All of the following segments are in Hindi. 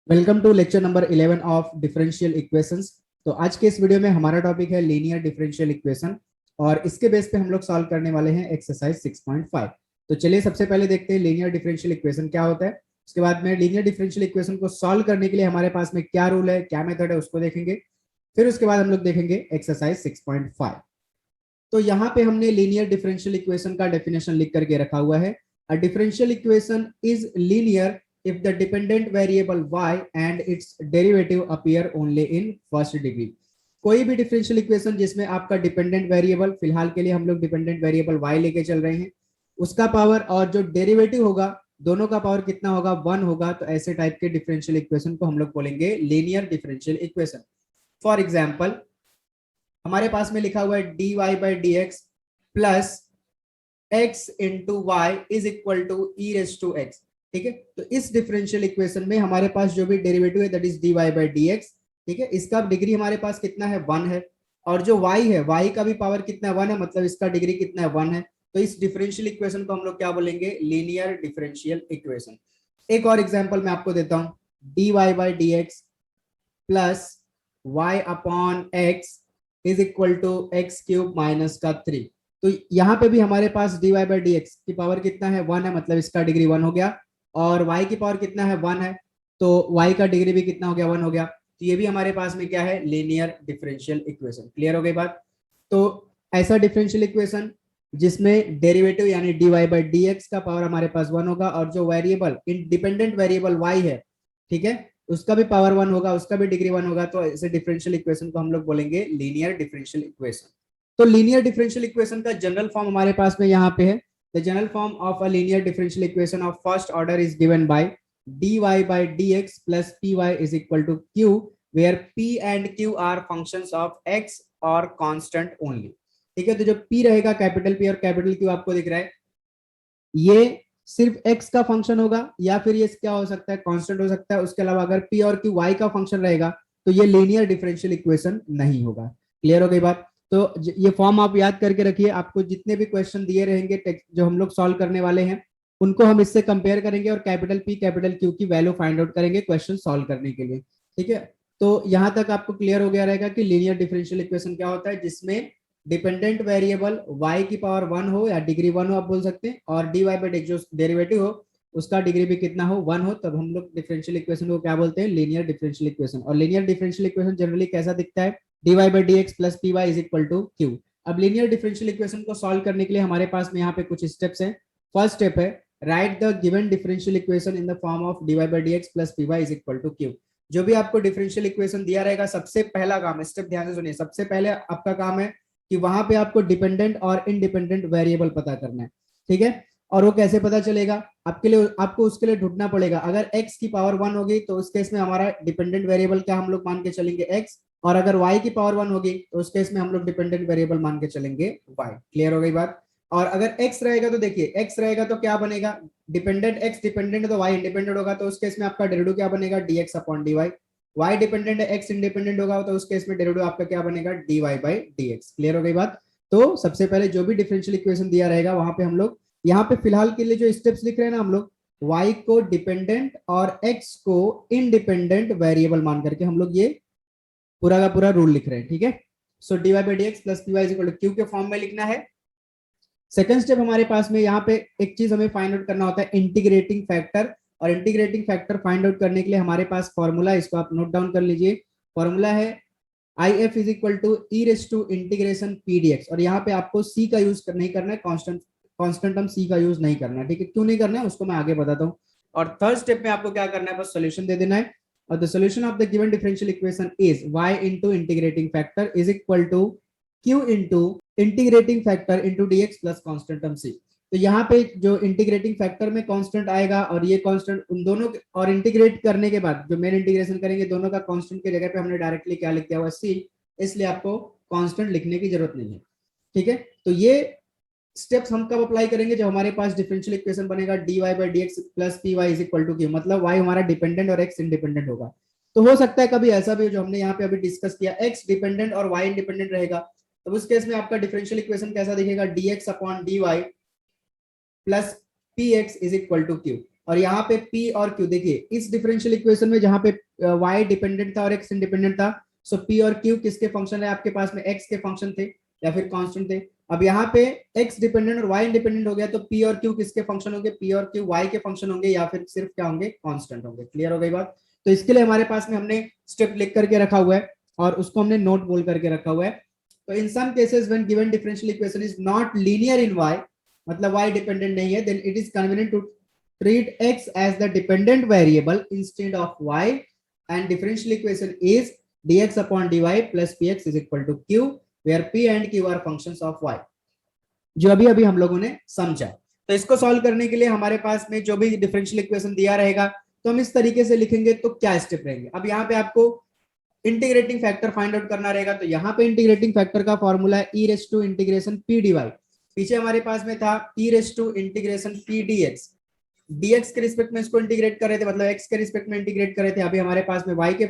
Welcome to lecture number 11 of differential equations. तो आज के इस वीडियो में हमारा टॉपिक है लीनियर डिफरेंशियल इक्वेशन और इसके बेस पे हम लोग सॉल्व करने वाले हैं एक्सरसाइज 6.5। तो चलिए सबसे पहले देखते हैं लीनियर डिफरेंशियल इक्वेशन क्या होता है। उसके बाद में लीनियर डिफरेंशियल इक्वेशन को सॉल्व करने के लिए हमारे पास में क्या रूल है, क्या मेथड है, उसको देखेंगे। फिर उसके बाद हम लोग देखेंगे एक्सरसाइज 6.5। तो यहाँ पे हमने लीनियर डिफरेंशियल इक्वेशन का डेफिनेशन लिख करके रखा हुआ है। A differential equation is linear if the dependent variable y and its derivative appear only in first degree। कोई भी डिफरेंशियल इक्वेशन जिसमें आपका डिपेंडेंट वेरिएबल, फिलहाल के लिए हम लोग डिपेंडेंट वेरिएबल y लेके चल रहे हैं, उसका पावर और जो डेरिवेटिव होगा दोनों का पावर कितना होगा, 1 होगा। तो ऐसे टाइप के डिफरेंशियल इक्वेशन को हम लोग बोलेंगे linear differential equation. For example हमारे पास में लिखा हुआ है dy by D x plus x into y is equal to e raise to x. ठीक है, तो इस डिफरेंशियल इक्वेशन में हमारे पास जो भी डेरिवेटिव है that is dy by D x. ठीक है, इसका डिग्री हमारे पास कितना है, 1 है। और जो y है, y का भी पावर कितना है, 1 है, मतलब इसका डिग्री कितना है, 1 है। तो इस डिफरेंशियल इक्वेशन को हम लोग क्या बोलेंगे, लीनियर डिफरेंशियल इक्वेशन। एक और एग्जांपल मैं आपको देता हूं, dy by D x plus y upon x is equal to x cube minus का 3। तो यहाँ पे भी हमारे पास dy बाई डी एक्स की पावर कितना है, 1 है, मतलब इसका डिग्री 1 हो गया। और y की पावर कितना है, 1 है, तो y का डिग्री भी कितना हो गया, 1 हो गया। तो ये भी हमारे पास में क्या है, लीनियर डिफरेंशियल इक्वेशन। क्लियर हो गई बात। तो ऐसा डिफरेंशियल इक्वेशन जिसमें डेरिवेटिव यानी dy बाई डी एक्स का पावर हमारे पास 1 होगा और जो वेरिएबल इंडिपेंडेंट वेरिएबल y है, ठीक है, उसका भी पावर 1 होगा, उसका भी डिग्री 1 होगा। तो ऐसे डिफरेंशियल इक्वेशन को हम लोग बोलेंगे लीनियर डिफरेंशियल इक्वेशन। तो लीनियर डिफरेंशियल इक्वेशन का जनरल फॉर्म हमारे पास में यहाँ पे है। The general form of a linear differential equation of first order is given by dy by dx plus py is equal to q where p and q are functions of x और कांस्टेंट ओनली। ठीक है, तो जो p रहेगा कैपिटल P और कैपिटल Q आपको दिख रहा है, ये सिर्फ x का फंक्शन होगा या फिर ये क्या हो सकता है, कांस्टेंट हो सकता है। उसके अलावा अगर p और q y का फंक्शन रहेगा तो ये लीनियर डिफरेंशियल इक्वेशन नहीं होगा। क्लियर हो गई बात। तो ये फॉर्म आप याद करके रखिए, आपको जितने भी क्वेश्चन दिए रहेंगे जो हम लोग सॉल्व करने वाले हैं उनको हम इससे कंपेयर करेंगे और कैपिटल P कैपिटल Q की वैल्यू फाइंड आउट करेंगे क्वेश्चन सॉल्व करने के लिए। ठीक है, तो यहां तक आपको क्लियर हो गया रहेगा कि लीनियर डिफरेंशियल इक्वेशन क्या होता है, जिसमें डिपेंडेंट वेरिएबल y की पावर 1 हो या डिग्री 1 हो आप बोल सकते हैं, और dy बाई डी जो डेरिवेटिव हो उसका डिग्री भी कितना हो, 1 हो, तब हम लोग डिफरेंशियल इक्वेशन को क्या बोलते हैं, लीनियर डिफरेंशियल इक्वेशन। और लीनियर डिफरेंशियल इक्वेशन जनरली कैसा दिखता है, dy by D x plus P Y is equal to q. अब लीनियर डिफरेंशियल इक्वेशन को सॉल्व करने के लिए हमारे पास में यहाँ पे कुछ स्टेप्स हैं। फर्स्ट स्टेप है write the given differential equation in the form of dy by D x plus P Y is equal to q. जो भी आपको डिफरेंशियल इक्वेशन दिया रहेगा, सबसे पहला काम, स्टेप ध्यान से सुनिए, सबसे पहले आपका काम है कि वहां पे आपको डिपेंडेंट और इंडिपेंडेंट वेरिएबल पता करना है। ठीक है, और वो कैसे पता चलेगा, आपके लिए आपको उसके लिए ढूंढना पड़ेगा। अगर x की पावर 1 होगी तो उस केस में हमारा डिपेंडेंट वेरिएबल क्या हम लोग मान के चलेंगे, x। और अगर y की पावर 1 होगी तो उस केस में हम लोग डिपेंडेंट वेरिएबल मान के चलेंगे y। क्लियर हो गई बात। और अगर x रहेगा तो देखिए, x रहेगा तो क्या बनेगा, डिपेंडेंट x डिपेंडेंट तो y इंडिपेंडेंट होगा, तो उस केस में आपका डेरिवेटिव क्या बनेगा, dx upon dy। y dependent है, x इंडिपेंडेंट होगा, तो उस केस में डेरिवेटिव आपका क्या बनेगा, dy बाई dx। क्लियर हो गई बात। तो सबसे पहले जो भी डिफरेंशियल इक्वेशन दिया रहेगा वहां पे हम लोग, यहाँ पे फिलहाल के लिए जो स्टेप्स लिख रहे हैं ना हम लोग, y को डिपेंडेंट और x को इंडिपेंडेंट वेरिएबल मान करके हम लोग ये पूरा का पूरा रूल लिख रहे हैं। ठीक है, so dy by D x plus P y equal to q के फॉर्म में लिखना है। सेकंड स्टेप हमारे पास में यहाँ पे एक चीज हमें फाइंड आउट करना होता है, इंटीग्रेटिंग फैक्टर। और इंटीग्रेटिंग फैक्टर फाइंड आउट करने के लिए हमारे पास फॉर्मूला, इसको आप नोट डाउन कर लीजिए। फॉर्मूला है I F is equal to e raise to integration p d x. और यहाँ पे आपको सी का यूज नहीं करना है, कांस्टेंट टर्म सी का यूज नहीं करना है। ठीक है, क्यों नहीं करना है उसको मैं आगे बताता हूँ। और थर्ड स्टेप में आपको क्या करना है, बस सोल्यूशन दे देना है। और the solution of the given differential equation is y into integrating factor is equal to q into integrating factor into dx plus constant term c। तो यहाँ पे जो इंटीग्रेटिंग फैक्टर में कांस्टेंट आएगा और ये कांस्टेंट उन दोनों और इंटीग्रेट करने के बाद जो मेन इंटीग्रेशन करेंगे दोनों का कांस्टेंट की जगह पे हमने डायरेक्टली क्या लिख दिया हुआ c, इसलिए आपको कांस्टेंट लिखने की जरूरत नहीं है। ठीक है, तो ये स्टेप्स हम कब अप्लाई करेंगे, जब हमारे पास डिफरेंशियल इक्वेशन बनेगा dy by D x plus P Y is equal to Q, मतलब y हमारा डिपेंडेंट और x इंडिपेंडेंट होगा। तो हो सकता है कभी ऐसा भी हो जो हमने यहाँ पे अभी डिस्कस किया, x डिपेंडेंट और y इंडिपेंडेंट रहेगा, तो उस केस में आपका डिफरेंशियल इक्वेशन कैसा दिखेगा, dx upon dy plus px is equal to q. और यहाँ पे p और q, देखिए इस डिफरेंशियल इक्वेशन में जहाँ पे y डिपेंडेंट था और x इंडिपेंडेंट था, सो p और q किसके फंक्शन है आपके पास में, x के फंक्शन थे या फिर कांस्टेंट थे। अब यहाँ पे x डिपेंडेंट और y इंडिपेंडेंट हो गया, तो p और q किसके फंक्शन होंगे, p और q y के फंक्शन होंगे या फिर सिर्फ क्या होंगे, कांस्टेंट होंगे। क्लियर हो गई बात। तो इसके लिए हमारे पास में हमने स्टेप लिख करके रखा हुआ है और उसको हमने नोट बोल करके रखा हुआ है। तो in some cases when given differential equation is not linear in y, मतलब y डिपेंडेंट नहीं है, then it is convenient to treat x as the dependent variable instead of y, and differential equation is dx upon dy plus px is equal to q, where p and q are functions of y, जो अभी अभी हम लोगों ने समझा। तो इसको सॉल्व करने के लिए हमारे पास में जो भी डिफरेंशियल इक्वेशन दिया रहेगा तो हम इस तरीके से लिखेंगे। तो क्या स्टेप रहेंगे, अब यहाँ पे आपको इंटीग्रेटिंग फैक्टर फाइंड आउट करना रहेगा। तो यहाँ पे इंटीग्रेटिंग फैक्टर का फॉर्मूला है e race to integration p dy, पीछे हमारे पास में था e race to integration p dx, dx के रिस्पेक्ट में इसको इंटीग्रेट कर रहे थे, मतलब x के रिस्पेक्ट में इंटीग्रेट कर रहे थे। अभी हमारे पास में y के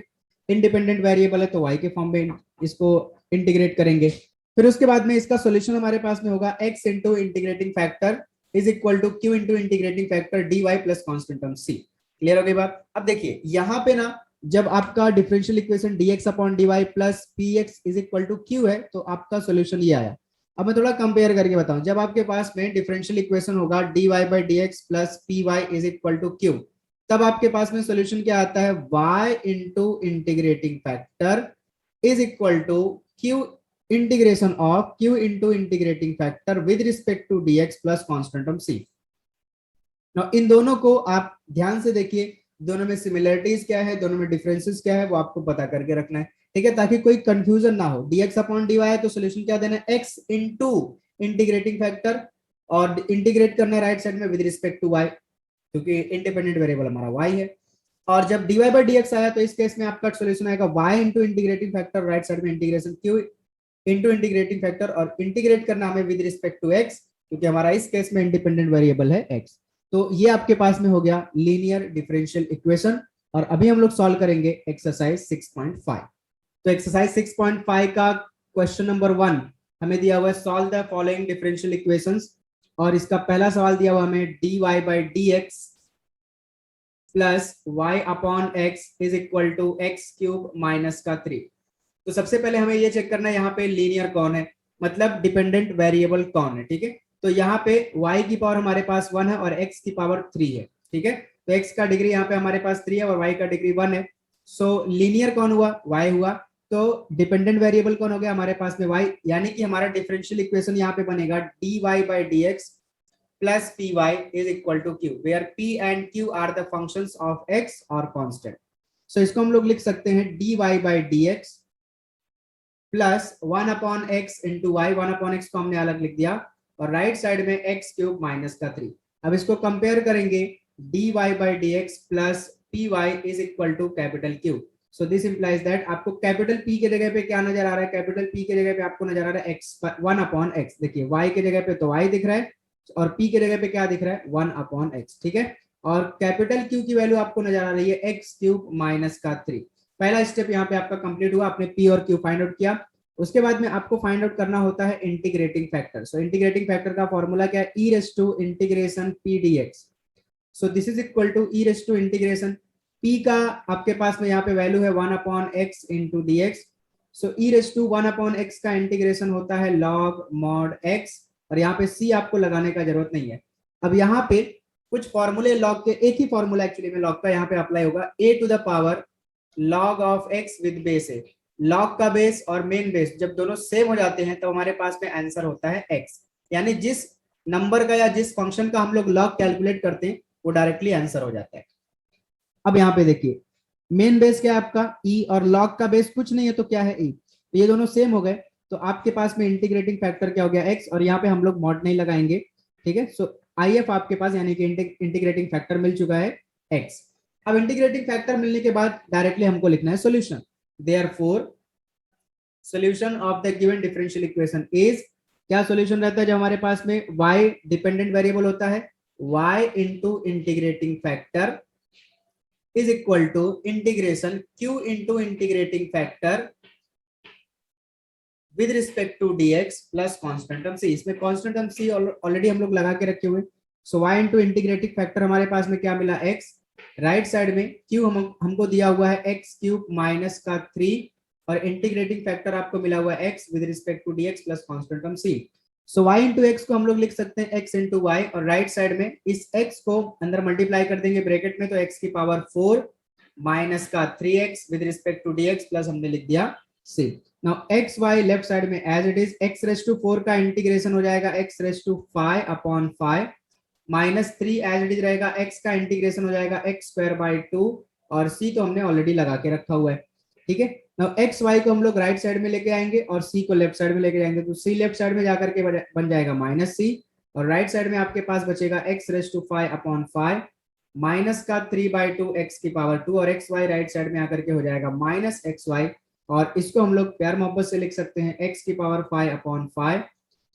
इंडिपेंडेंट वेरिएबल है तो y के फॉर्म में इसको इंटीग्रेट करेंगे। फिर उसके बाद में इसका सॉल्यूशन हमारे पास में होगा x into integrating factor is equal to q into integrating factor dy plus constant term c। Clear हो गई बात। अब देखिए यहाँ पे ना जब आपका differential equation dx upon dy plus px is equal to q है तो आपका सॉल्यूशन ये आया। अब मैं थोड़ा कंपेयर करके बताऊं, जब आपके पास में डिफरेंशियल इक्वेशन होगा dy by dx plus py is equal to q, तब आपके पास में सॉल्यूशन क्या आता है, y into integrating factor is equal to q integration of q into integrating factor with respect to dx plus constant of c। इन दोनों को आप ध्यान से देखिए, दोनों में सिमिलरिटीज क्या है, दोनों में डिफरेंसेस क्या है, वो आपको पता करके रखना है, ठीक है, ताकि कोई कंफ्यूजन ना हो। dx अपॉन dy है तो सोल्यूशन क्या देना है, x इंटू इंटीग्रेटिंग फैक्टर, और इंटीग्रेट करना है राइट साइड में विद रिस्पेक्ट टू y, क्योंकि इंडिपेंडेंट वेरिएबल हमारा y है। और जब dy बाई dx आया तो इस केस में आपका सोल्यूशन आएगा y into integrating factor, right side में integration q into integrating factor, और इंटीग्रेट करना हमें विद रिस्पेक्ट टू x, क्योंकि हमारा इस केस में इंडिपेंडेंट वेरिएबल है x। तो ये आपके पास में हो गया लीनियर डिफरेंशियल इक्वेशन। और अभी हम लोग सॉल्व करेंगे एक्सरसाइज 6.5। तो एक्सरसाइज 6.5 का क्वेश्चन नंबर 1 हमें दिया हुआ है, solve the following differential equations, और इसका पहला सवाल दिया हुआ हमें dy by dx plus y upon x is equal to x cube minus का 3। तो सबसे पहले हमें ये चेक करना है यहाँ पे लीनियर कौन है, मतलब डिपेंडेंट वेरिएबल कौन है, ठीक है। तो यहाँ पे y की पावर हमारे पास 1 है और x की पावर 3 है, ठीक है। तो x का डिग्री यहाँ पे हमारे पास 3 है और y का डिग्री 1 है। सो लीनियर कौन हुआ, y हुआ। तो डिपेंडेंट वेरिएबल कौन हो गया हमारे पास में, y, यानी कि हमारा डिफरेंशियल इक्वेशन यहाँ पे बनेगा dy by dx plus py is equal to q, where p and q are the functions of x और कांस्टेंट। सो इसको हम लोग लिख सकते हैं dy by dx plus 1 upon x into y, 1 upon x को हमने अलग लिख दिया, और राइट साइड में एक्स क्यूब माइनस का 3। अब इसको कंपेयर करेंगे dy by dx plus py is equal to capital Q। So this implies that आपको कैपिटल P के जगह पे क्या नजर आ रहा है, कैपिटल P के जगह पे आपको नजर आ रहा है x 1 अपॉन x। देखिए y के जगह पे तो y दिख रहा है और p के जगह पे क्या दिख रहा है, 1 अपॉन x, ठीक है। और कैपिटल Q की वैल्यू आपको नजर आ रही है एक्स क्यूब माइनस का 3। पहला स्टेप यहाँ पे आपका कंप्लीट हुआ, आपने p और q फाइंड आउट किया। उसके बाद में आपको फाइंड आउट करना होता है integrating factor. So integrating factor का फॉर्मूला क्या है, e race to integration p dx। So this is equal to e race to integration p का आपके पास में यहाँ पे वैल्यू है 1 upon x into dx। So e race to 1 upon x का इंटीग्रेशन होता है log mod x, और यहाँ पे c आपको लगाने का जरूरत नहीं है। अब यहाँ पे कुछ फॉर्मूले लॉग के, एक ही फॉर्मूला एक्चुअली में लॉग का यहाँ पे अप्लाई होगा, a to the power log of x with base a। Log का बेस और मेन बेस जब दोनों सेम हो जाते हैं तो हमारे पास में आंसर होता है x, यानी जिस नंबर का या जिस फंक्शन का हम लोग लॉग कैलकुलेट करते हैं वो डायरेक्टली आंसर हो जाता है। अब यहाँ पे देखिए मेन बेस क्या है आपका e, और लॉग का बेस कुछ नहीं है तो क्या है e, तो ये दोनों सेम हो गए। तो आपके पास में इंटीग्रेटिंग फैक्टर क्या हो गया x, और यहाँ पे हम लोग मॉड नहीं लगाएंगे, ठीक है। सो if आपके पास यानी कि इंटीग्रेटिंग फैक्टर मिल चुका है x। अब इंटीग्रेटिंग फैक्टर मिलने के बाद डायरेक्टली हमको लिखना है solution. Therefore solution of the given differential equation is, क्या सॉल्यूशन रहता है जब हमारे पास में y डिपेंडेंट वेरिएबल होता है, y into integrating factor is equal to integration q into integrating factor with respect to dx plus constant term c। इसमें कॉन्स्टेंट टर्म c ऑलरेडी हम लोग लगा के रखे हुए, so y into integrating factor हमारे पास में क्या मिला x, राइट साइड में q हमको दिया हुआ है एक्स क्यूब माइनस का 3 और इंटीग्रेटिंग फैक्टर आपको मिला हुआ है x with respect to dx plus constant term c। So y into x को हम लोग लिख सकते हैं x इंटू वाई और राइट साइड में इस x को अंदर मल्टीप्लाई कर देंगे ब्रैकेट में, तो x की पावर 4 माइनस का 3x with respect to dx plus हमने लिख दिया c। Now x y left side में as it is, x raise to 4 का इंटीग्रेशन हो जाएगा x raise to 5 upon 5 minus 3 as it is रहेगा, x का इंटीग्रेशन हो जाएगा x स्क्वायर बाई 2 और c तो हमने ऑलरेडी लगा के रखा हुआ है, ठीक है। नाउ x y को हम लोग राइट साइड में लेके आएंगे और c को लेफ्ट साइड में लेके जाएंगे, तो c लेफ्ट साइड में जाकर के बन जाएगा माइनस c और राइट साइड में आपके पास बचेगा x raise to 5 upon 5 minus का 3 बाई 2 x की पावर 2 और x y राइट साइड में आकर के हो जाएगा माइनस एक्स वाई और इसको हम लोग प्यार मोहब्बत से लिख सकते हैं x की पावर 5 अपॉन 5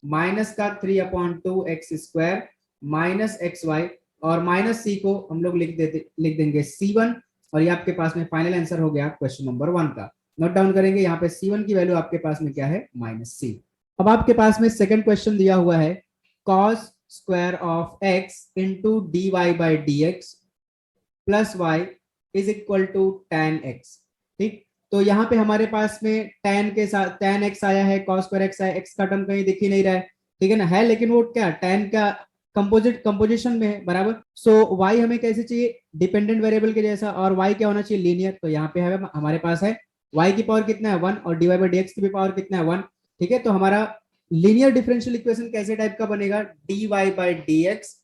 माइनस का 3 upon 2 x square minus x y और माइनस c को हम लोग लिख देंगे c1 और ये आपके पास में फाइनल आंसर हो गया क्वेश्चन नंबर 1 का। नोट डाउन करेंगे यहाँ पे c1 की वैल्यू आपके पास में क्या है, माइनस c। अब आपके पास में सेकंड क्वेश्चन दिया हुआ है cos square of x into D Y by D x plus y is equal to tan x, ठीक। तो यहाँ पे हमारे पास में tan के साथ tan x आया है, cos स्क्वायर x आया, x का टर्म कहीं दिख ही नहीं रहा है, ठीक है ना, है लेकिन वो क्या tan का कंपोजिशन में है, बराबर। सो y हमें कैसे चाहिए, डिपेंडेंट वेरिएबल के जैसा, और y क्या होना चाहिए, लीनियर। तो यहाँ पे है हमारे पास है y की पावर कितना है 1 और dy बाई dx की भी पावर कितना है 1, ठीक है। तो हमारा लीनियर डिफरेंशियल इक्वेशन कैसे टाइप का बनेगा, dy by dx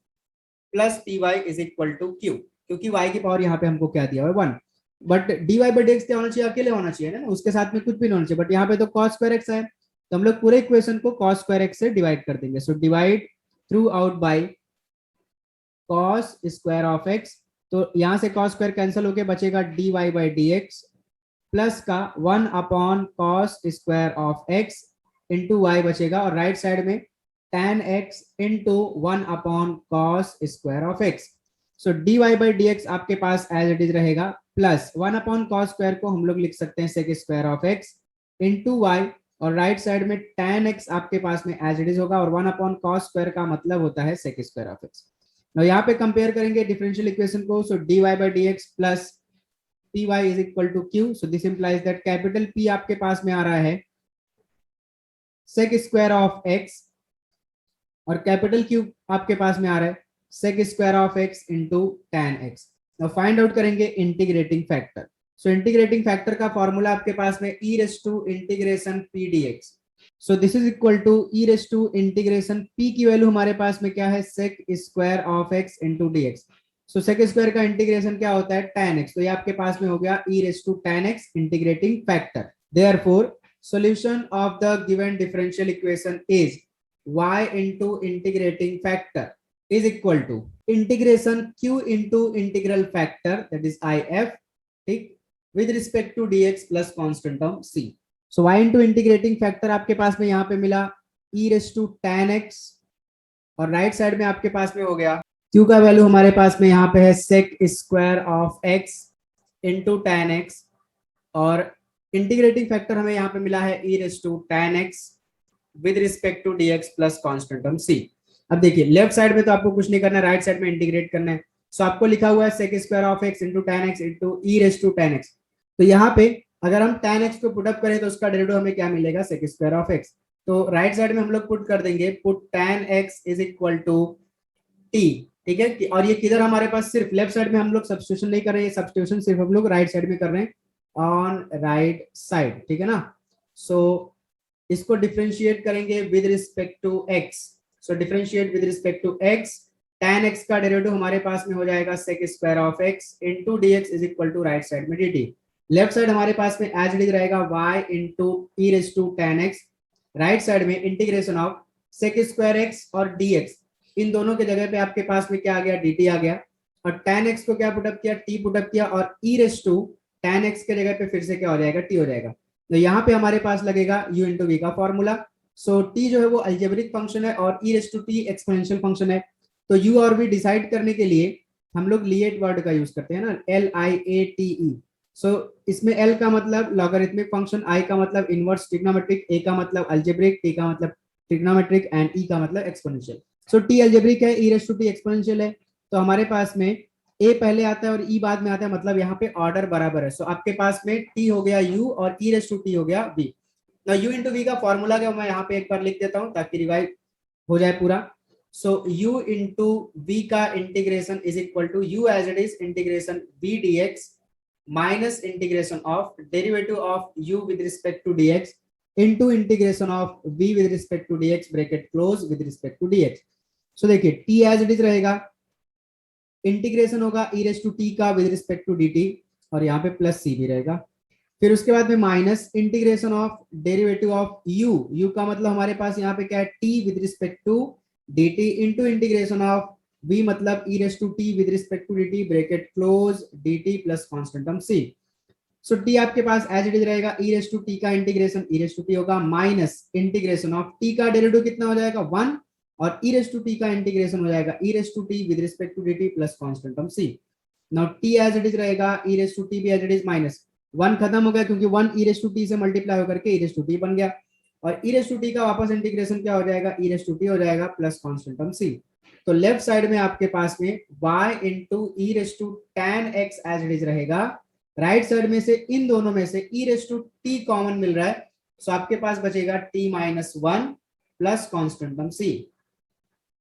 plus py is equal to q, क्योंकि y की पावर यहाँ पे हमको क्या दिया हुआ है 1, बट dy बाई dx क्या होना चाहिए, अकेले होना चाहिए ना, उसके साथ में कुछ भी नहीं होना चाहिए, बट यहाँ पे तो cos स्क्वायर x है, तो हम लोग पूरे इक्वेशन को cos स्क्वायर x से डिवाइड कर देंगे। So divide through out by cos square of x, तो यहाँ से cos स्क्वायर कैंसिल होके बचेगा dy बाई dx प्लस का 1 upon cos square of x into y बचेगा और राइट साइड में tan x into 1 upon cos square of x। So dy by dx आपके पास एज इट इज रहेगा प्लस 1 अपॉन cos स्क्वायर को हम लोग लिख सकते हैं sec square of x into y और राइट साइड में tan x आपके पास में एज इट इज होगा और 1 अपॉन cos स्क्वायर का मतलब होता है sec स्क्वायर ऑफ x। यहाँ पे कंपेयर करेंगे डिफरेंशियल इक्वेशन को, so dy by dx plus py is equal to q, so this implies that capital P आपके पास में आ रहा है sec स्क्वायर ऑफ x और कैपिटल Q आपके पास में आ रहा है sec square of x into tan x। Now find out करेंगे integrating factor. So integrating factor का फॉर्मूला आपके पास में e race to integration p dx, so this is equal to e race to integration p की वैल्यू हमारे पास में क्या है sec square of x into dx। So sec square का इंटीग्रेशन क्या होता है tan x, तो ये आपके पास में हो गया e race to tan x integrating factor. Therefore solution of the given differential equation is y into integrating factor is equal to integration q into integral factor that is if, ठीक, with respect to dx plus constant term c। So y into integrating factor आपके पास में यहाँ पे मिला e race to tan x और राइट साइड में आपके पास में हो गया q का वैल्यू हमारे पास में यहाँ पे है sec square of x into tan x और इंटीग्रेटिंग फैक्टर हमें यहाँ पे मिला है e race to tan x with respect to dx plus constant term c। अब देखिए लेफ्ट साइड में तो आपको कुछ नहीं करना है, राइट साइड में इंटीग्रेट करना है। सो आपको लिखा हुआ है sec square of x into tan x into e race to tan x, तो यहाँ पे अगर हम tan x को पुट अप करें तो उसका डेरिवेटिव हमें क्या मिलेगा sec स्क्वायर ऑफ x, तो राइट साइड में हम लोग पुट कर देंगे put tan x is equal to t, ठीक है। और ये किधर हमारे पास सिर्फ लेफ्ट साइड में हम लोग सब्स्टिट्यूशन नहीं कर रहे हैं, सब्स्टिट्यूशन सिर्फ हम लोग राइट साइड में कर रहे हैं ऑन राइट साइड, ठीक है ना। सो इसको डिफरेंशिएट करेंगे with respect to x, so differentiate with respect to x, tan x का डेरिवेटिव हमारे पास में हो जाएगा sec square of x into dx is equal to right side में dt। लेफ्ट साइड हमारे पास में एज इट इज रहेगा y into e raise to tan x, right side में integration of sec square x और dx, इन दोनों के जगह पे आपके पास में क्या आ गया dt आ गया और tan x को क्या पुटअप किया t पुटअप किया और e raise to tan x के जगह पे फिर से क्या हो जाएगा t हो जाएगा। तो यहाँ पे हमारे पास लगेगा u इंटू वी का फॉर्मूला। सो t जो है वो अलजेब्रिक फंक्शन है और e raise to t exponential function है, तो u और v डिसाइड करने के लिए हम लोग लिएट वर्ड का यूज करते हैं ना, LIATE। सो इसमें L का मतलब लॉगरिथमिक फंक्शन, I का मतलब इनवर्स ट्रिग्नोमेट्रिक, A का मतलब अलजेब्रिक, T का मतलब ट्रिग्नोमेट्रिक एंड E का मतलब एक्सपोनेंशियल। सो टी अलजेब्रिक है, ई रेस टू टी एक्सपोनेंशियल है, तो हमारे पास में ए पहले आता है और ई बाद में आता है, मतलब यहाँ पे ऑर्डर बराबर है। सो आपके पास में टी हो गया यू और ई रेस टू टी हो गया वी। ना यू इंटू वी का फॉर्मूला क्या मैं यहाँ पे एक बार लिख देता हूँ ताकि रिवाइज हो जाए पूरा। सो u इंटू वी का integration is equal to u as it is integration v dx minus integration of derivative of u with respect to dx into integration of v with respect to dx bracket close with respect to dx। So देखिए t एज इट इज रहेगा, इंटीग्रेशन होगा e रेस टू t का विद रिस्पेक्ट टू dt और यहाँ पे प्लस c भी रहेगा। फिर उसके बाद में minus integration of derivative of u का मतलब हमारे पास यहाँ पे क्या है t with respect to dt into integration of v मतलब e raise to t with respect to dt bracket close dt plus constant term c। So t आपके पास एज इट इज रहेगा, e रेस टू t का integration e raise to t होगा माइनस इंटीग्रेशन ऑफ t का डेरिवेटिव कितना हो जाएगा 1 और e रेस टू t का इंटीग्रेशन हो जाएगा e raise to t with respect to dt plus constant term c। Now t as it is रहेगा, e रेस टू t भी एज इट इज माइनस 1 खत्म हो गया क्योंकि 1 e रेस टू t से मल्टीप्लाई होकर के e रेस टू t बन गया और e रेस टू t का वापस इंटीग्रेशन क्या हो जाएगा, e रेस टू t हो जाएगा प्लस कांस्टेंट टर्म c। तो लेफ्ट साइड में आपके पास में y into e raise to tan x as it is रहेगा, राइट साइड में से इन दोनों में से e raise to t common मिल रहा है, सो आपके पास बचेगा t minus 1 plus constant term c।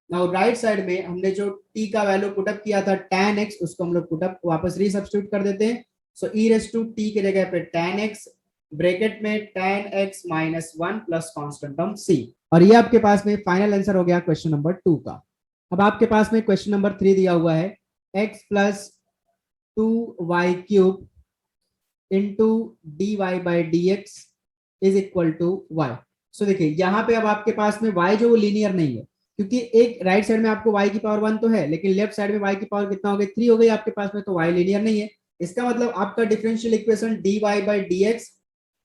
Now right side में हमने जो t का वैल्यू पुटअप किया था tan x, उसको हम लोग पुटअप वापस रीसब्स्टिट्यूट कर देते हैं। सो e रेस टू t के जगह पे tan x ब्रैकेट में tan x minus 1 plus constant term c। और ये आपके पास में फाइनल आंसर हो गया क्वेश्चन नंबर 2 का। अब आपके पास में क्वेश्चन नंबर 3 दिया हुआ है x plus 2y cube into D Y by D x is equal to y. So देखिए यहाँ पे अब आपके पास में y जो वो लीनियर नहीं है, क्योंकि एक राइट साइड में आपको y की पावर 1 तो है, लेकिन लेफ्ट साइड में y की पावर कितना हो गई 3 हो गई आपके पास में, तो y लीनियर नहीं है। इसका मतलब आपका differential equation dy by D x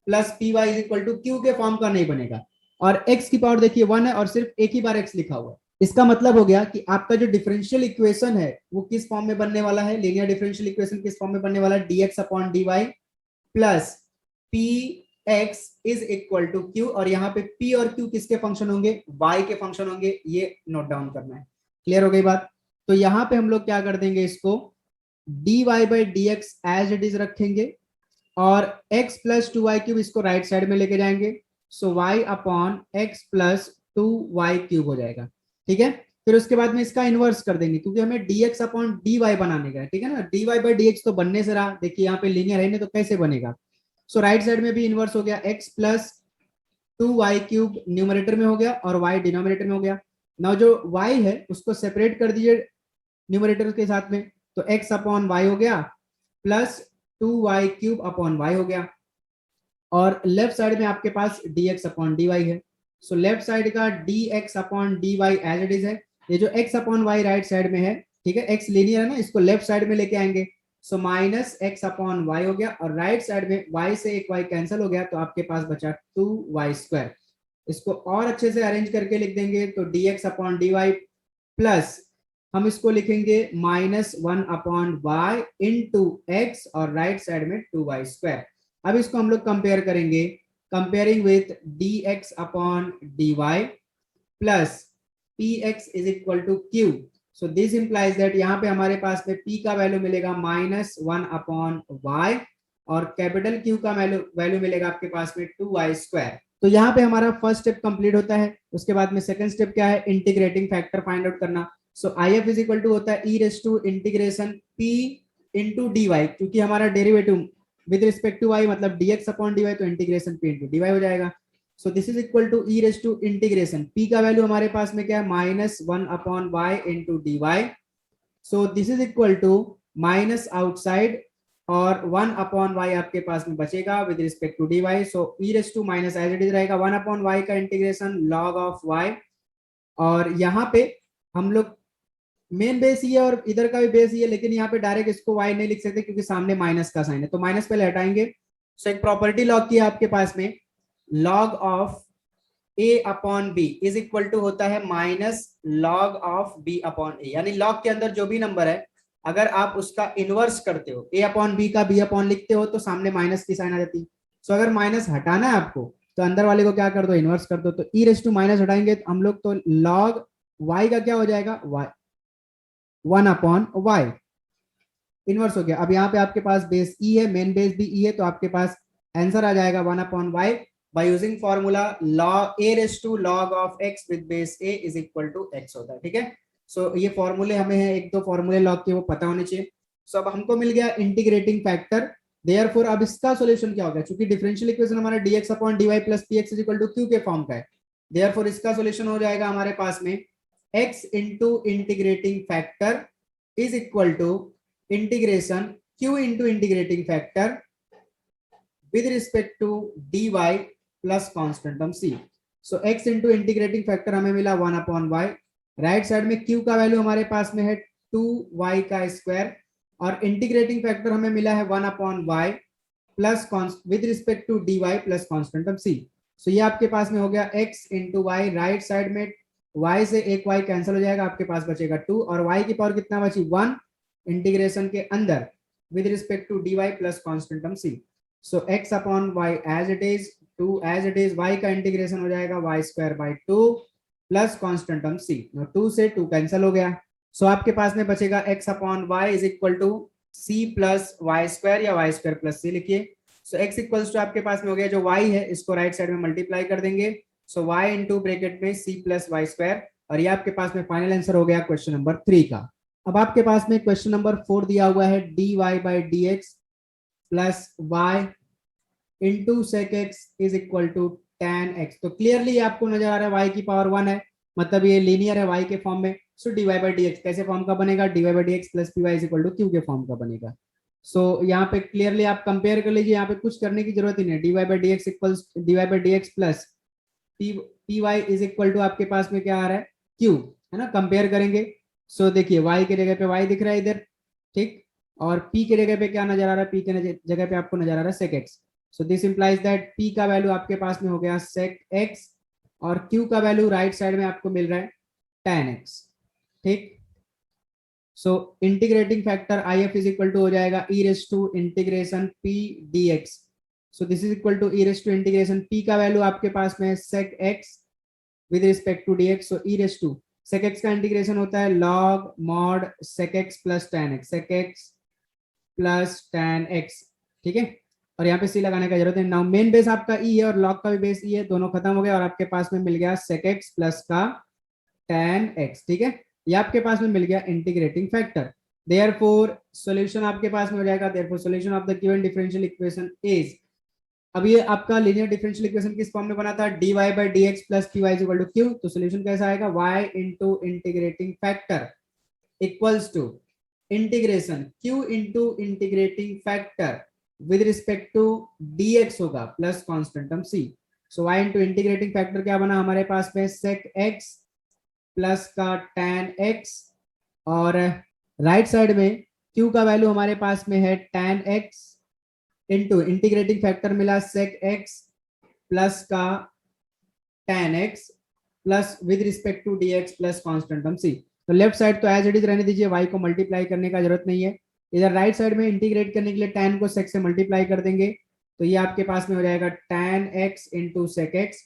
plus P Y is equal to q के फॉर्म का नहीं बनेगा। और x की पावर देखिए 1 है और सिर्फ एक ही बार x लिखा हुआ है। इसका मतलब हो गया कि आपका जो डिफरेंशियल इक्वेशन है वो किस फॉर्म में बनने वाला है, लीनियर डिफरेंशियल इक्वेशन किस फॉर्म में बनने वाला है, dx upon dy plus p x is equal to q, और यहाँ पे p और q किसके फंक्शन होंगे, y के फंक्शन होंगे, ये नोट डाउन करना है। क्लियर हो गई बात। तो यहाँ पे हम लोग क्या कर देंगे, इसको dy by D x as it is रखेंगे और x प्लस 2y क्यूब इसको राइट साइड में लेके जाएंगे, so y upon x plus 2y cube हो जाएगा। ठीक है, फिर उसके बाद में इसका इनवर्स कर देंगे क्योंकि हमें dx अपॉन dy बनाने का है। ठीक है ना, dy बाई dx तो बनने से रहा, देखिए यहाँ पे लीनियर है नहीं तो कैसे बनेगा। सो राइट साइड में भी इनवर्स हो गया, x plus 2y cube numerator में हो गया और y डिनोमिनेटर में हो गया। नाउ जो y है उसको सेपरेट कर दीजिए न्यूमरेटर के साथ में, तो x अपॉन y हो गया plus 2y cube upon y हो गया, और लेफ्ट साइड में आपके पास dx अपॉन dy है। सो लेफ्ट साइड का dx upon dy as it is है, ये जो x upon y right side में है, ठीक है, x लीनियर है ना, इसको लेफ्ट साइड में लेके आएंगे, so minus x upon y हो गया, और राइट साइड में y से एक y कैंसिल हो गया तो आपके पास बचा 2y स्क्वायर। इसको और अच्छे से अरेंज करके लिख देंगे तो dx अपॉन dy प्लस हम इसको लिखेंगे minus 1 upon y into x और राइट साइड में 2y स्क्वायर। अब इसको हम लोग कंपेयर करेंगे, comparing with dx upon dy plus px is equal to q। So this implies that यहाँ पे हमारे पास में p का वैल्यू मिलेगा माइनस 1 अपॉन y और कैपिटल Q का वैल्यू मिलेगा आपके पास में 2y स्क्वायर। तो यहाँ पे हमारा फर्स्ट स्टेप कंप्लीट होता है। उसके बाद में सेकंड स्टेप क्या है, इंटीग्रेटिंग फैक्टर फाइंड आउट करना। So IF is equal to होता है e race to integration p into D y, क्योंकि हमारा derivative with respect to y मतलब dx अपॉन dy, तो इंटीग्रेशन p इंटू डी हो जाएगा। So this is equal to e race to integration p का वैल्यू हमारे पास में क्या है minus 1 upon y into D y. So this is equal to minus outside और 1 अपॉन y आपके पास में बचेगा with respect to d y. So e race to minus as it is रहेगा 1 अपॉन y का इंटीग्रेशन लॉग ऑफ y, और यहाँ पे हम लोग मेन बेस ही है और इधर का भी बेस ही है, लेकिन यहाँ पे डायरेक्ट इसको y नहीं लिख सकते क्योंकि सामने माइनस का साइन है, तो माइनस पहले हटाएंगे। सो एक प्रॉपर्टी लॉग किया आपके पास में, log of a upon b is equal to होता है minus log of b upon a, यानी लॉग के अंदर जो भी नंबर है अगर आप उसका इनवर्स करते हो, a अपॉन b का b अपॉन लिखते हो तो सामने माइनस की साइन आ जाती है। सो अगर माइनस हटाना है आपको तो अंदर वाले को क्या कर दो, इनवर्स कर दो, तो e रेस टू माइनस हटाएंगे तो हम लोग तो लॉग y का क्या हो जाएगा, y 1/y इनवर्स हो गया। अब यहाँ पे आपके पास बेस ई है, मेन बेस भी ई है, तो आपके पास आंसर आ जाएगा 1/y by using formula log a raise to log of x with base a is equal to x होता है, ठीक है। सो ये फॉर्मूले हमें है, एक दो फॉर्मूले लॉग के वो पता होने चाहिए। सो अब हमको मिल गया इंटीग्रेटिंग फैक्टर, देयरफॉर अब इसका सॉल्यूशन क्या होगा, क्योंकि डिफरेंशियल इक्वेशन हमारा dx upon dy plus px is equal to q के फॉर्म का है, देयरफॉर इसका सॉल्यूशन हो जाएगा हमारे पास में x into integrating factor is equal to integration q into integrating factor with respect to dy plus constant term c. So x into integrating factor हमें मिला 1/y, राइट साइड में q का वैल्यू हमारे पास में है 2y का स्क्वायर और इंटीग्रेटिंग फैक्टर हमें मिला है 1/y plus with respect to dy plus constant of c। So ये आपके पास में हो गया x into y, right side में y से एक y कैंसिल हो जाएगा, आपके पास बचेगा 2 और y की पावर कितना बची 1 इंटीग्रेशन के अंदर with respect to dy plus constant of c। So x upon y as it is 2 as it is, y का इंटीग्रेशन हो जाएगा y square by 2 plus constant of c, 2 से 2 कैंसिल हो गया। सो आपके पास में बचेगा x upon y is equal to c plus y square या वाई स्क्वायर प्लस c लिखिए। सो x इक्वल्स टू आपके पास में हो गया, जो y है इसको राइट साइड में मल्टीप्लाई कर देंगे, सो y इंटू ब्रैकेट में c प्लस वाई स्क्वायर, और ये आपके पास में फाइनल आंसर हो गया क्वेश्चन नंबर 3 का। अब आपके पास में क्वेश्चन नंबर 4 दिया हुआ है dy by dx plus y into sec x is equal to tan x। तो क्लियरली आपको नजर आ रहा है y की पावर 1 है, मतलब ये लीनियर है y के फॉर्म में। सो dy बाई dx कैसे फॉर्म का बनेगा, dy by dx plus py is equal to q के फॉर्म का बनेगा। सो यहाँ पे क्लियरली आप कंपेयर कर लीजिए, यहाँ पे कुछ करने की जरूरत ही नहीं, dy by dx equals dy by dx plus py is equal to आपके पास में क्या आ रहा है q, है ना, कंपेयर करेंगे। सो देखिए y के जगह पे y दिख रहा है इधर, ठीक, और p के जगह पे क्या नजर आ रहा है, p के जगह पे आपको नजर आ रहा है sec x। So this implies that p का वैल्यू आपके पास में हो गया sec x और q का वैल्यू राइट साइड में आपको मिल रहा है tan x, ठीक। So integrating factor if is equal to हो जाएगा e race to integration p dx। So this is equal to e race to integration p का वैल्यू आपके पास में है sec x with respect to dx। So e race to sec x का इंटीग्रेशन होता है log mod sec x plus tan x, sec x plus tan x, ठीक है, और यहाँ पे सी लगाने का जरूरत है। नाउ मेन बेस आपका ई है और लॉग का भी बेस ई है, दोनों खत्म हो गया और आपके पास में मिल गया sec x प्लस का tan x, ठीक है, ये आपके पास में मिल गया इंटीग्रेटिंग फैक्टर। देयरफॉर सॉल्यूशन आपके पास में हो जाएगा, therefore solution of the given differential equation is, अब ये आपका लीनियर डिफरेंशियल इक्वेशन किस फॉर्म में बना था, dy by dx plus py is equal to q। तो सॉल्यूशन कैसा आएगा, y into integrating factor equals to integration q into integrating factor with respect to dx होगा plus constant term c। So y into integrating factor क्या बना हमारे पास में sec x प्लस का tan x, और राइट साइड में q का वैल्यू हमारे पास में है tan x into integrating factor मिला sec x प्लस का tan x plus with respect to dx plus constant term c। तो लेफ्ट साइड तो एज इट इज रहने दीजिए, y को मल्टीप्लाई करने का जरूरत नहीं है। इधर राइट साइड में इंटीग्रेट करने के लिए tan को sec से मल्टीप्लाई कर देंगे, तो ये आपके पास में हो जाएगा tan x into sec x,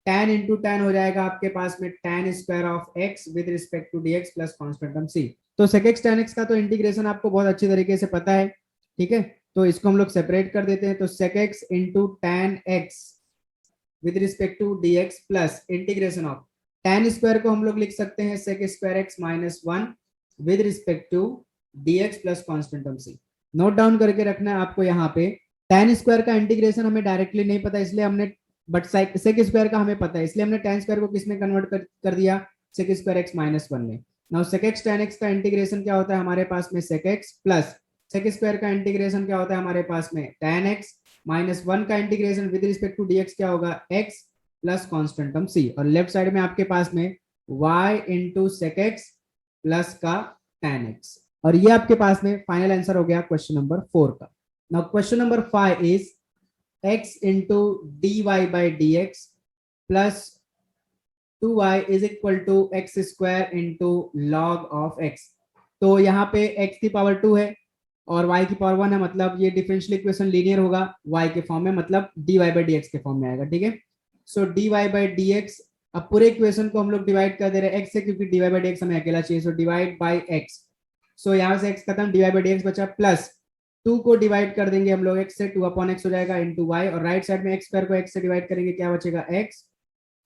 tan into tan हो जाएगा आपके पास में tan square of x with respect to dx plus constant term c। तो sec x tan x का तो इंटीग्रेशन आपको बहुत अच्छी तरीके से पता है, ठीक है, तो इसको हम लोग सेपरेट कर देते हैं। तो sec x into tan x with respect to dx plus integration of tan square को हम लोग लिख सकते हैं sec square x minus 1 with respect to dx plus constant term c। Note down करके रखना है आपको, यहाँ पे tan स्क्वायर का इंटीग्रेशन हमें डायरेक्टली नहीं पता, इसलिए हमने, बट sec स्क्वायर का हमें पता है, इसलिए हमने tan स्क्वायर को किसमें कन्वर्ट कर दिया, sec स्क्वायर x माइनस 1 में। Now sec x tan x का इंटीग्रेशन क्या होता है हमारे पास में sec x plus sec square का इंटीग्रेशन क्या होता है हमारे पास में tan x माइनस 1 का integration with respect to dx क्या होगा x plus constant term c, और लेफ्ट साइड में आपके पास में y into sec x plus का tan x, और ये आपके पास में फाइनल आंसर हो गया क्वेश्चन नंबर 4 का। Now question number 5 is x into dy by dx plus 2y is equal to x square into log of x। तो यहाँ पे x की पावर 2 है और y की पावर 1 है, मतलब ये डिफरेंशियल इक्वेशन लीनियर होगा y के फॉर्म में, मतलब dy बाई dx के फॉर्म में आएगा, ठीक है। सो dy बाई dx अब पूरे इक्वेशन को हम लोग डिवाइड कर दे रहे हैं x से, क्योंकि dy बाई dx हमें अकेला चाहिए, सो डिवाइड बाई x। सो यहाँ से x खत्म, dy बाई dx बचा, प्लस 2 को डिवाइड कर देंगे हम लोग x से, 2 अपॉन x हो जाएगा इंटू वाई, और राइट साइड में x स्क्वायर को x से डिवाइड करेंगे, क्या बचेगा x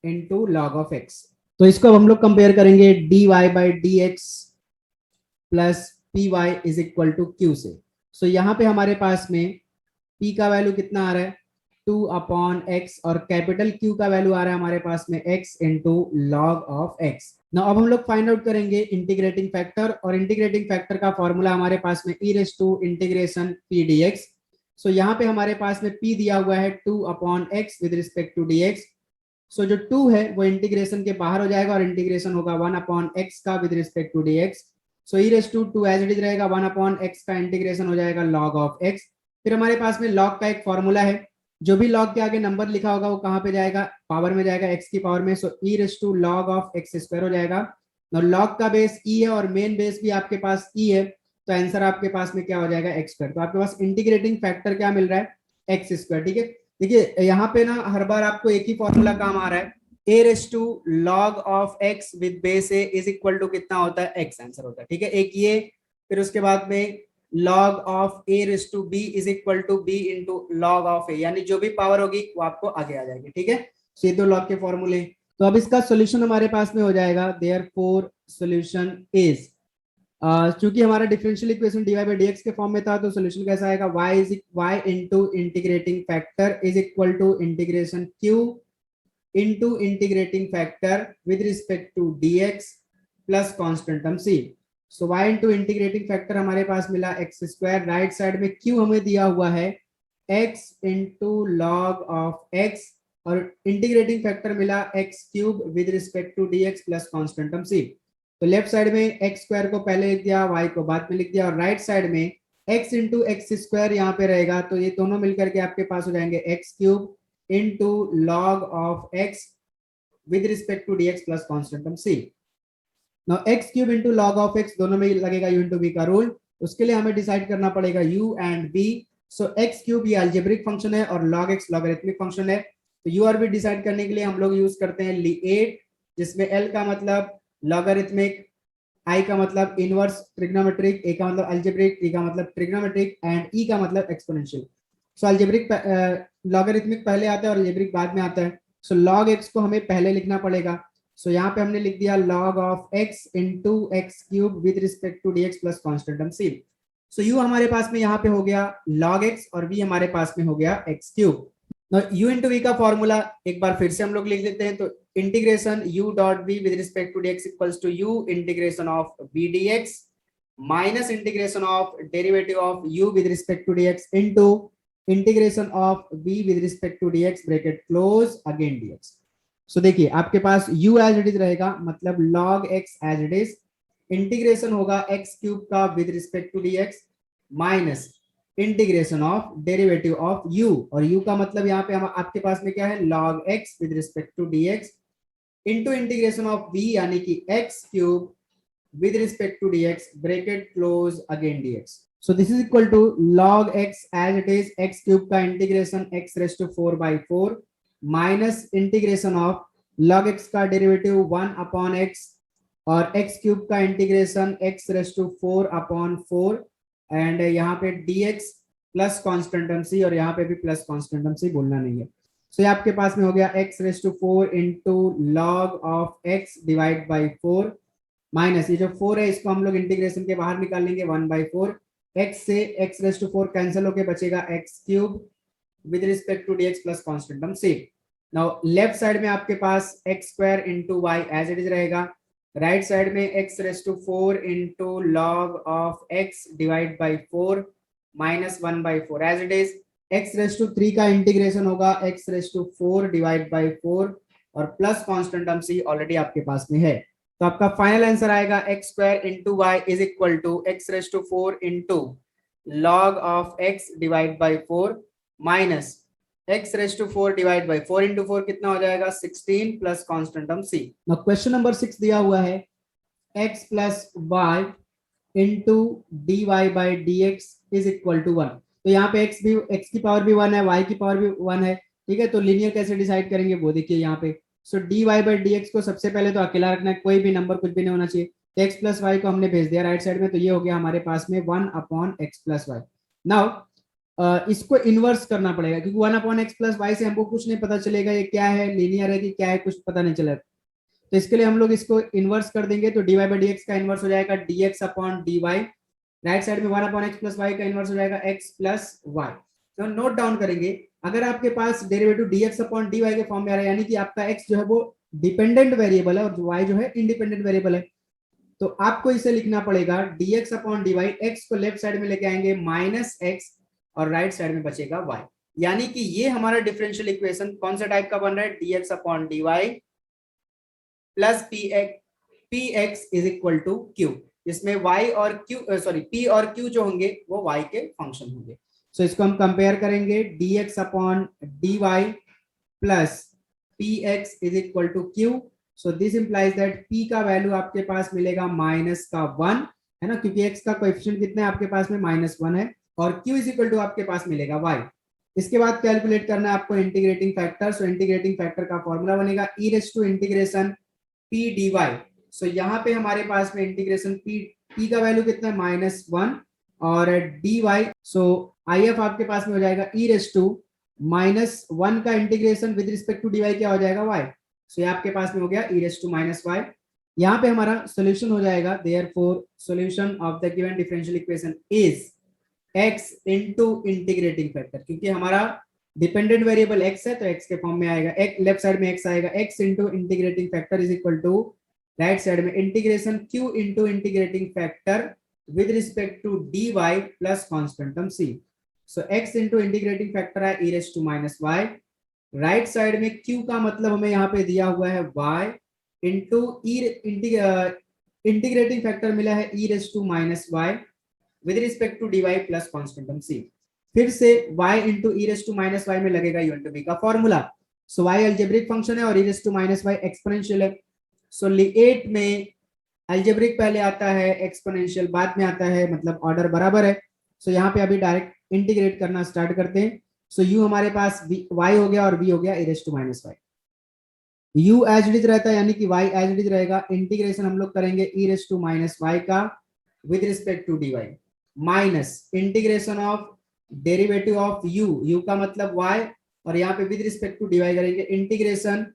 into log of x। तो इसको अब हम लोग कंपेयर करेंगे dy by dx plus P Y is equal to q से। सो यहाँ पे हमारे पास में p का वैल्यू कितना आ रहा है 2 अपॉन x, और कैपिटल Q का वैल्यू आ रहा है हमारे पास में x into log of x। ना अब हम लोग फाइंड आउट करेंगे इंटीग्रेटिंग फैक्टर, और इंटीग्रेटिंग फैक्टर का फॉर्मूला हमारे पास में e race to integration p dx। So यहाँ पे हमारे पास में p दिया हुआ है 2 upon x with respect to dx। So जो 2 है वो इंटीग्रेशन के बाहर हो जाएगा, और इंटीग्रेशन होगा 1 अपॉन x का with respect to dx। So e race to 2 as it is रहेगा, 1 अपॉन x का इंटीग्रेशन हो जाएगा log ऑफ x। फिर हमारे पास में log का एक फॉर्मूला है, जो भी log के आगे नंबर लिखा होगा वो कहाँ पे जाएगा, पावर में जाएगा, x की पावर में। So e race to log of x square हो जाएगा। और log का बेस e है और मेन बेस भी आपके पास e है, तो आंसर आपके पास में क्या हो जाएगा x स्क्वायर। तो आपके पास इंटीग्रेटिंग फैक्टर क्या मिल रहा है x स्क्वायर। ठीक है, देखिए यहाँ पे ना हर बार आपको एक ही फॉर्मूला काम आ रहा है, a raise to log of x with base a is equal to कितना होता है x, आंसर होता है। ठीक है, एक ये, फिर उसके बाद में log of a raise to b is equal to b into log of a, यानी जो भी पावर होगी वो आपको आगे आ जाएगी। ठीक है, ये दो लॉग के फॉर्मूले। तो अब इसका सोल्यूशन हमारे पास में हो जाएगा, देयरफॉर सोल्यूशन इज, चूंकि हमारा differential equation dy by dx के फॉर्म में था, तो सोल्यूशन कैसा आएगा, y into integrating factor is equal to integration q into integrating factor with respect to dx plus constant term c। So y into integrating factor हमारे पास मिला x स्क्वायर, राइट साइड में q हमें दिया हुआ है x into log of x, और इंटीग्रेटिंग फैक्टर मिला x cube with respect to dx plus constant term c। तो लेफ्ट साइड में x स्क्वायर को पहले लिख दिया, y को बाद में लिख दिया, और राइट साइड में x इंटू एक्स स्क्वायर यहाँ पे रहेगा, तो ये दोनों मिलकर के आपके पास हो जाएंगे x cube into log of x with respect to dx plus constant term c। Now x cube into log of x दोनों में लगेगा u इंटू v का रूल, उसके लिए हमें डिसाइड करना पड़ेगा u and v। So x cube ये अलजेब्रिक फंक्शन है और log x लॉगरिथमिक फंक्शन है, तो u और v डिसाइड करने के लिए हम लोग यूज करते हैं L8, जिसमें L का मतलब लॉगरिथमिक, I का मतलब इनवर्स ट्रिग्नोमेट्रिक, A का मतलब अलजेब्रिक, T का मतलब ट्रिग्नोमेट्रिक एंड E का मतलब एक्सपोनेंशियल। सो अलजेब्रिक लॉगरिथमिक पहले आता है और अलजेब्रिक बाद में आता है। सो log x को हमें पहले लिखना पड़ेगा। सो यहाँ पे हमने लिख दिया log of x into x cube with respect to dx plus constant term c। So u हमारे पास में यहाँ पे हो गया log x और v हमारे पास में हो गया x cube. u into v का फॉर्मूला एक बार फिर से हम लोग लिख देते हैं, तो integration u dot v with respect to dx equals to u integration of v dx minus integration of derivative of u with respect to dx into integration of v with respect to dx bracket close again dx। So देखिए आपके पास u एज इट इज रहेगा, मतलब log x as it is, integration होगा x क्यूब का with respect to dx minus integration of derivative of u, और u का मतलब यहाँ पे हम आपके पास में क्या है log x with respect to dx into integration of v यानी कि x cube with respect to dx bracket close again dx। So this is equal to log x as it is, x cube का integration x raise to 4/4 minus integration of log x का डेरिवेटिव 1 अपॉन x और x क्यूब का integration x raise to 4/4 and यहाँ पे dx plus constant term c, और यहाँ पे भी प्लस कॉन्स्टेंट टर्म c बोलना नहीं है। सो ये आपके पास में हो गया x raise to 4 into log of x divide by 4 minus ये जो 4 है इसको हम लोग इंटीग्रेशन के बाहर निकाल लेंगे 1/4, x से x रेस टू 4 कैंसिल होके बचेगा x cube with respect to dx plus constant term c। Now left side में आपके पास x square into y as it is रहेगा, राइट साइड में x raise to 4 into log of x divide by 4 minus 1/4 as it is, x raise to 3 का इंटीग्रेशन होगा x raise to 4 divide by 4 और plus constant term c already आपके पास में है। तो आपका फाइनल आंसर आएगा x square into y is equal to x raise to 4 into log of x divide by 4 minus x raise to 4 divide by 4 into 4 कितना हो जाएगा 16 plus constant term c। Now question number 6 दिया हुआ है x plus y into D Y by D x is equal to 1। तो यहाँ पे x की पावर भी 1 है, y की पावर भी 1 है। ठीक है, तो लीनियर कैसे डिसाइड करेंगे वो देखिए यहाँ पे, so d Y by D x को सबसे पहले तो अकेला रखना है, कोई भी नंबर कुछ भी नहीं होना चाहिए। तो एक्स प्लस वाई को हमने भेज दिया राइट साइड में, तो ये हो गया हमारे पास में 1/x+y। नाउ इसको इनवर्स करना पड़ेगा, क्योंकि 1/x+y से हमको कुछ नहीं पता चलेगा ये क्या है, लीनियर है कि क्या है, कुछ पता नहीं चलेगा। तो इसके लिए हम लोग इसको इनवर्स कर देंगे, तो d Y by D x का इनवर्स हो जाएगा dx upon d y. Right side में 1/x+y का इनवर्स हो जाएगा x प्लस वाई। तो नोट डाउन करेंगे, अगर आपके पास डेरिवेटिव dx अपॉन dy के फॉर्म में आ रहा है, यानी कि आपका x जो है वो डिपेंडेंट वेरिएबल है और y जो है इंडिपेंडेंट वेरिएबल है, तो आपको इसे लिखना पड़ेगा dx अपॉन dy। x को लेफ्ट साइड में लेके आएंगे -x और राइट साइड में बचेगा y। यानी कि ये हमारा डिफरेंशियल इक्वेशन कौन सा टाइप का बन रहा है, dx upon dy plus px is equal to q। इसमें y और q सॉरी p और q जो होंगे वो y के फंक्शन होंगे। सो इसको हम कंपेयर करेंगे, dx upon dy plus px is equal to q। So this implies that p का वैल्यू आपके पास मिलेगा -1 है ना, क्योंकि x का कोएफिशिएंट कितना है आपके पास में -1 है, और q इज इक्वल टू आपके पास मिलेगा y। इसके बाद कैलकुलेट करना है आपको integrating factor. So integrating factor का फॉर्मूला बनेगा e raise to integration p dy। So यहाँ पे हमारे पास में इंटीग्रेशन p का वैल्यू कितना है -1 और dy। सो if आपके पास में हो जाएगा e रेज़ टू -1 का integration with respect to dy क्या हो जाएगा y। सो ये आपके पास में हो गया e रेज़ टू -y। यहाँ पे हमारा सोल्यूशन हो जाएगा, therefore solution of the given differential equation is x into integrating factor, क्योंकि हमारा डिपेंडेंट वेरिएबल x है तो x के फॉर्म में आएगा, एक लेफ्ट साइड में x आएगा, x into integrating factor is equal to right side में integration q into integrating factor with respect to dy plus constant term c। So x into integrating factor है e raise to -y, right side में q का मतलब हमें यहाँ पे दिया हुआ है y इनटू इंटीग्रेटिंग फैक्टर मिला है e raise to -y with respect to dy plus constant term c। फिर से y into e raise to -y में लगेगा u इंटू v का formula. So y algebraic function है और e raise to -y exponential है। सो लिएट में अलजेब्रिक पहले आता है, एक्सपोनेंशियल बाद में आता है, मतलब ऑर्डर बराबर है। सो यहाँ पे अभी डायरेक्ट इंटीग्रेट करना स्टार्ट करते हैं। सो u हमारे पास y हो गया और v हो गया e raise to -y। u as it is रहता है, यानी कि y एज इट इज रहेगा। इंटीग्रेशन हम लोग करेंगे e रेज़ टू -y का with respect to dy minus integration of derivative of u का मतलब y, और यहाँ पे विद रिस्पेक्ट टू dy करेंगे integration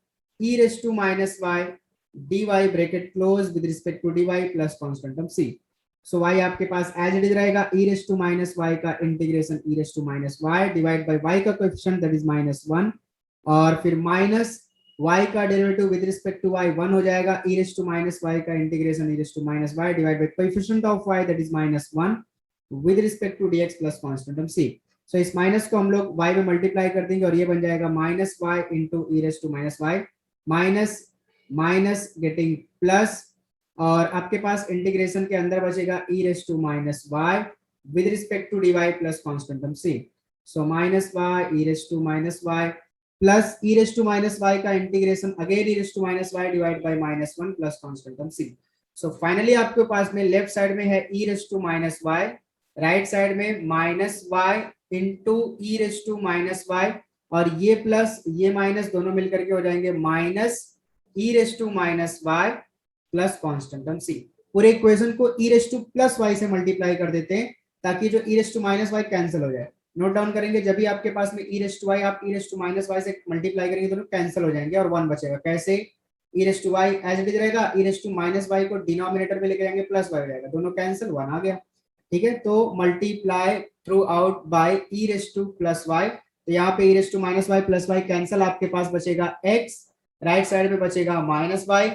e raise to -y dy bracket close with respect to dy plus constant term c। So y आपके पास एज इट इज रहेगा e रेज़ टू -y का integration e raise to -y divide by y का कोएफिशिएंट दैट इज -1, और फिर माइनस y का derivative with respect to y 1 हो जाएगा, e रेज़ टू -y का integration e raise to -y divide by coefficient of y that is -1 with respect to dx plus constant term c। So इस माइनस को हम लोग y में मल्टीप्लाई कर देंगे और ये बन जाएगा -y into e raise to -y minus minus getting plus, और आपके पास इंटीग्रेशन के अंदर बचेगा e raise to -y with respect to dy plus constant term c। So -y e raise to -y plus e raise to -y का integration again e raise to -y divide by -1 plus constant term c। So finally आपके पास में लेफ्ट साइड में है e raise to -y, right side में -y into e raise to -y, और ये प्लस ये माइनस दोनों मिलकर के हो जाएंगे minus e raise to -y plus constant term c। पूरे इक्वेशन को e raise to plus y से मल्टीप्लाई कर देते हैं ताकि जो e raise to -y cancel हो जाए। नोट डाउन करेंगे, जब भी आपके पास में e रेज़ टू y आप e रेज़ टू -y से मल्टीप्लाई करेंगे दोनों कैंसिल हो जाएंगे और 1 बचेगा। कैसे, e raise to y as it is रहेगा, e रेज़ टू -y को डिनोमिनेटर में लेके जाएंगे प्लस y हो जाएगा, दोनों कैंसिल 1 आ गया। ठीक है, तो multiply throughout by e raise to plus y, तो यहाँ पे e raise to -y plus y cancel, आपके पास बचेगा x, राइट साइड में बचेगा -y,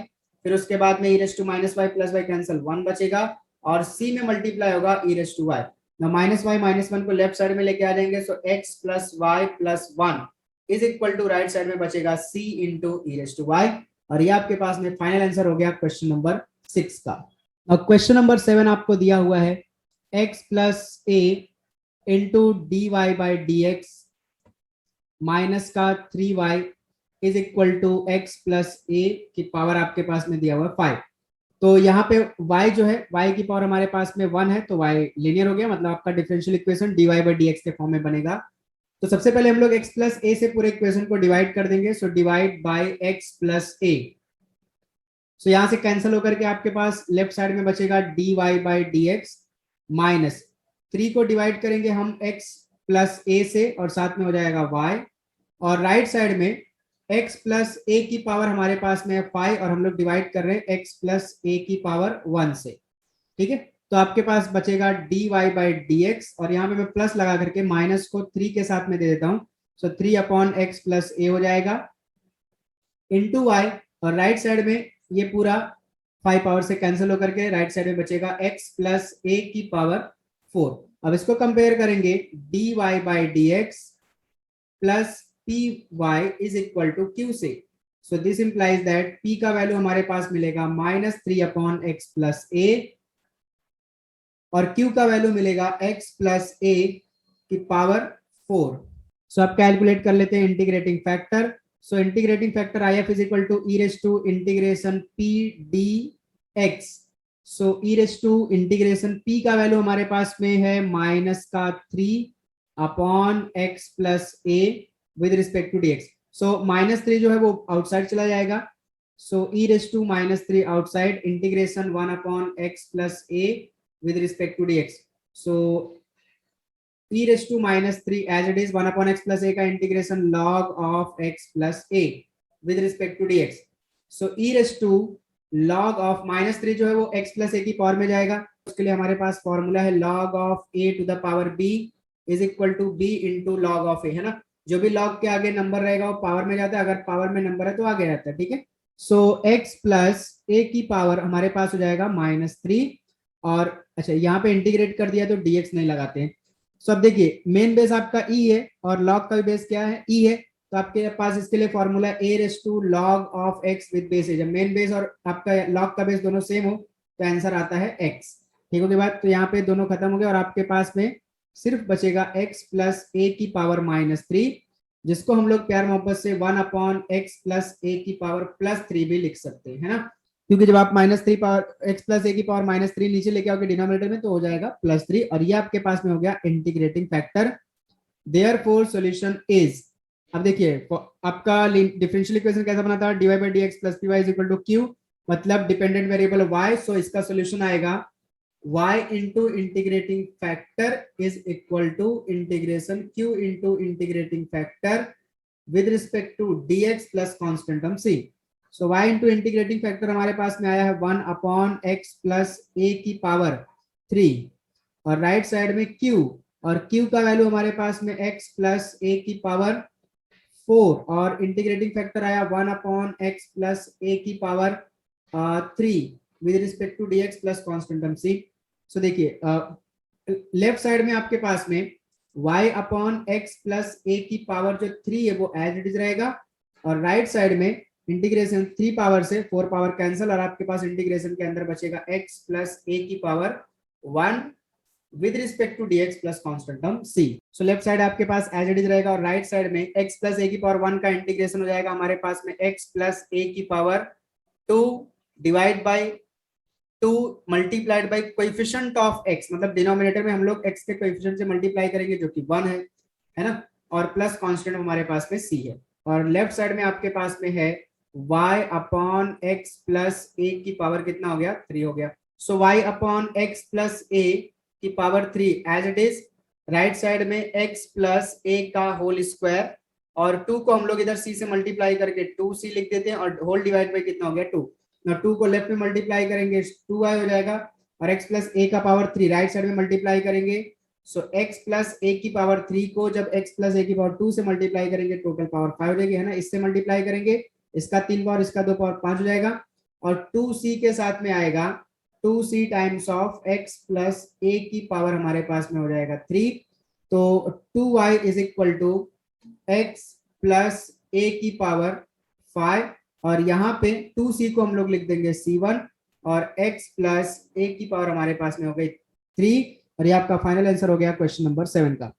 फिर उसके बाद में e raise to -y plus y cancel 1 बचेगा, और c में मल्टीप्लाई होगा e raise to y। -y-1 को लेफ्ट साइड में लेके आ जाएंगे, so x plus y plus 1 is equal to right side में बचेगा c into e raise to y, और ये आपके पास में फाइनल आंसर हो गया क्वेश्चन नंबर 6 का। अब क्वेश्चन नंबर 7 आपको दिया हुआ है x plus a into D Y by D X minus का 3y is equal to x plus a की पावर आपके पास में दिया हुआ है 5। तो यहाँ पे y जो है, y की पावर हमारे पास में 1 है, तो y लीनियर हो गया, मतलब आपका differential equation dy by dx के फॉर्म में बनेगा। तो सबसे पहले हम लोग x प्लस ए से पूरे इक्वेशन को डिवाइड कर देंगे। So divide by x plus a. So यहां से कैंसिल होकर के आपके पास लेफ्ट साइड में बचेगा dy by D X minus 3 को डिवाइड करेंगे हम x प्लस ए से और साथ में हो जाएगा y, और राइट साइड में x प्लस ए की पावर हमारे पास में है 5 और हम लोग डिवाइड कर रहे हैं x प्लस ए की पावर 1 से। ठीक है, तो आपके पास बचेगा dy बाई डी एक्स, और यहाँ पे मैं प्लस लगा करके माइनस को 3 के साथ में दे देता हूं। सो 3 अपॉन एक्स प्लस ए हो जाएगा इंटू वाई, और राइट साइड में ये पूरा 5 पावर से कैंसिल होकर के राइट साइड में बचेगा x प्लस ए की पावर 4। अब इसको कंपेयर करेंगे dy by D x plus P Y is equal to q से। So this implies that p का वैल्यू हमारे पास मिलेगा -3 अपॉन एक्स प्लस ए, और q का वैल्यू मिलेगा x प्लस ए की पावर 4। सो आप कैलकुलेट कर लेते हैं integrating factor. So integrating factor IF is equal to e raise to integration p dx। So e raise to integration p का वैल्यू हमारे पास में है -3 upon x plus a with respect to dx। So -3 जो है वो आउटसाइड चला जाएगा। So e raise to -3 outside integration 1 upon x plus a with respect to dx. So e raised to -3 as it is 1 upon x plus a का integration log of x plus a with respect to dx. So e raised to log of -3 जो है वो x plus a की पावर में जाएगा। उसके लिए हमारे पास फॉर्मूला है log of a to the power b is equal to b into log of a, है ना। जो भी log के आगे नंबर रहेगा वो पावर में जाता है, अगर पावर में नंबर है तो आगे रहता है। ठीक है, सो x प्लस a की पावर हमारे पास हो जाएगा -3, और अच्छा यहाँ पे इंटीग्रेट कर दिया तो dx नहीं लगाते हैं। सो अब देखिए मेन बेस आपका e है और log का बेस क्या है, e है, तो आपके पास इसके लिए formula a raise to log of x with base है। जब मेन बेस और आपका log का बेस दोनों सेम हो तो आंसर आता है x। ठीक हो गया बात, तो यहाँ पे दोनों खत्म हो गए और आपके पास में सिर्फ बचेगा x प्लस ए की पावर -3, जिसको हम लोग प्यार मोहब्बत से 1 अपॉन एक्स प्लस ए की पावर +3 भी लिख सकते हैं, है ना। क्योंकि जब आप -3 पावर x प्लस ए की पावर -3 नीचे लेके आओगे डिनोमिनेटर में तो हो जाएगा +3, और ये आपके पास में हो गया integrating factor. Therefore solution is, अब देखिए आपका डिफरेंशियल इक्वेशन कैसा बना था, dy by D x plus P Y is equal to Q, मतलब डिपेंडेंट वेरिएबल y। सो इसका सॉल्यूशन आएगा y into integrating factor is equal to integration q into integrating factor with respect to dx plus constant term c। So y into integrating factor हमारे पास में आया है 1 अपॉन एक्स प्लस ए की पावर 3, और राइट साइड में q, और q का वैल्यू हमारे पास में x प्लस ए की पावर 4, और इंटीग्रेटिंग फैक्टर आया 1 अपॉन एक्स प्लस ए की power 3 with respect to dx plus constant term c। So देखिए लेफ्ट साइड में आपके पास में y अपॉन एक्स प्लस ए की पावर जो 3 है वो एज इट इज रहेगा, और राइट साइड में इंटीग्रेशन 3 पावर से 4 पावर कैंसिल, और आपके पास इंटीग्रेशन के अंदर बचेगा x प्लस ए की power 1 with respect to dx plus constant term c। So left side आपके पास एज इट इज रहेगा, और राइट साइड में x प्लस ए की पावर 1 का इंटीग्रेशन हो जाएगा हमारे पास में x प्लस ए की power 2 divide by 2 multiplied by coefficient of x, मतलब डिनोमिनेटर में हम लोग x के कोएफिशिएंट से मल्टीप्लाई करेंगे जो कि 1 है ना, और प्लस कांस्टेंट हमारे पास में c है, और लेफ्ट साइड में आपके पास में है y अपॉन एक्स प्लस ए की पावर कितना हो गया, 3 हो गया। So y upon x plus ए की power 3 as it is, right side में x प्लस ए का होल स्क्वायर, और 2 को हम लोग इधर c से मल्टीप्लाई करके 2c लिख देते हैं, और होल डिवाइड बाई कितना हो गया 2। ना 2 को लेफ्ट में मल्टीप्लाई करेंगे 2y हो जाएगा, और x प्लस ए का पावर 3 राइट साइड में मल्टीप्लाई करेंगे। सो x प्लस ए की पावर 3 को जब x प्लस ए की पावर 2 से मल्टीप्लाई करेंगे टोटल पावर 5 हो जाएगी, है ना। इससे मल्टीप्लाई करेंगे, इसका 3 पावर इसका 2 पावर 5 हो जाएगा, और 2c के साथ में आएगा 2c times of x plus ए की पावर हमारे पास में हो जाएगा 3। तो 2y is equal to x plus ए की पावर 5, और यहाँ पे 2c को हम लोग लिख देंगे c1, और x प्लस ए की पावर हमारे पास में हो गई 3, और ये आपका फाइनल आंसर हो गया क्वेश्चन नंबर 7 का।